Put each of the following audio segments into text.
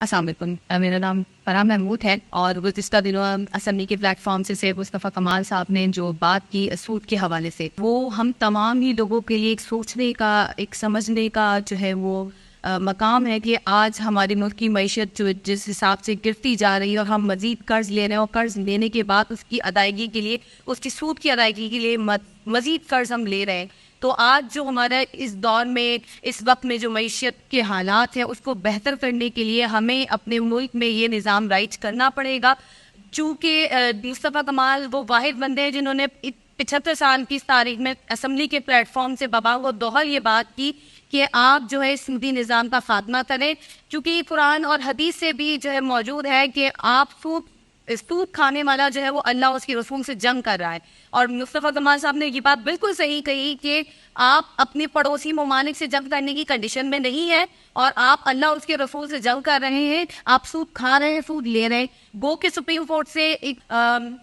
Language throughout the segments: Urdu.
السلام علیکم، میرا نام فرح محمود ہے اور گزشتہ دنوں اسمبلی کے پلیٹ فارم سے سید مصطفیٰ کمال صاحب نے جو بات کی سود کے حوالے سے، وہ ہم تمام ہی لوگوں کے لیے ایک سوچنے کا، ایک سمجھنے کا جو ہے وہ مقام ہے کہ آج ہمارے ملک کی معیشت جو جس حساب سے گرتی جا رہی ہے اور ہم مزید قرض لے رہے ہیں اور قرض لینے کے بعد اس کی ادائیگی کے لیے، اس کی سود کی ادائیگی کے لیے مزید قرض ہم لے رہے ہیں. تو آج جو ہمارا اس دور میں، اس وقت میں جو معیشت کے حالات ہیں، اس کو بہتر کرنے کے لیے ہمیں اپنے ملک میں یہ نظام رائج کرنا پڑے گا. چونکہ مصطفیٰ کمال وہ واحد بندے ہیں جنہوں نے 75 سال کی اس تاریخ میں اسمبلی کے پلیٹ فارم سے بابا دوہل یہ بات کی کہ آپ جو ہے سودی نظام کا خاتمہ کریں، کیونکہ قرآن اور حدیث سے بھی جو ہے موجود ہے کہ آپ سود کھانے والا جو ہے وہ اللہ اس کے رسول سے جنگ کر رہا ہے. اور مصطفیٰ کمال صاحب نے یہ بات بالکل صحیح کہی کہ آپ اپنے پڑوسی ممالک سے جنگ کرنے کی کنڈیشن میں نہیں ہے اور آپ اللہ اس کے رسول سے جنگ کر رہے ہیں. آپ سود کھا رہے ہیں، سود لے رہے ہیں. گو کہ سپریم کورٹ سے ایک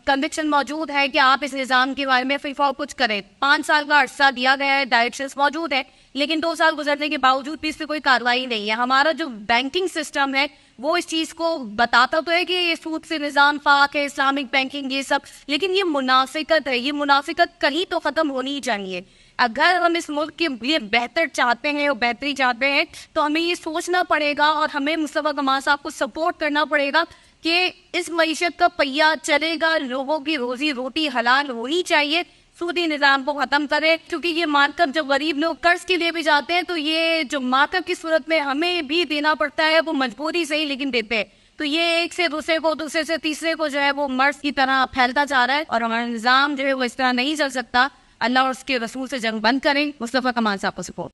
کنوکشن موجود ہے کہ آپ اس نظام کے بارے میں فی الفور کچھ کریں. 5 سال کا عرصہ دیا گیا ہے، ڈائریکشنز موجود ہے، لیکن 2 سال گزرنے کے باوجود بھی اس پہ کوئی کارروائی نہیں ہے. ہمارا جو بینکنگ سسٹم ہے وہ اس چیز کو بتاتا تو ہے کہ یہ سود سے نظام پاک ہے، اسلامک بینکنگ یہ سب، لیکن یہ منافقت ہے. یہ منافقت کہیں تو ختم ہونی چاہیے. اگر ہم اس ملک کے لیے بہتر چاہتے ہیں اور بہتری چاہتے ہیں تو ہمیں یہ سوچنا پڑے گا اور ہمیں مصطفیٰ کمال صاحب کو سپورٹ کرنا پڑے گا کہ اس معیشت کا پہیہ چلے گا، لوگوں کی روزی روٹی حلال ہونی چاہیے. سودی نظام کو ختم کرے، کیونکہ یہ مارک اپ جب غریب لوگ قرض کے لیے بھی جاتے ہیں تو یہ جو مارک اپ کی صورت میں ہمیں بھی دینا پڑتا ہے، وہ مجبوری سے ہی لیکن دیتے ہیں. تو یہ ایک سے دوسرے کو، دوسرے سے تیسرے کو جو ہے وہ مرض کی طرح پھیلتا جا رہا ہے اور ہمارا نظام جو ہے وہ اس طرح نہیں چل سکتا. اللہ اور اس کے رسول سے جنگ بند کریں. مصطفیٰ کمال صاحب کو سپورٹ.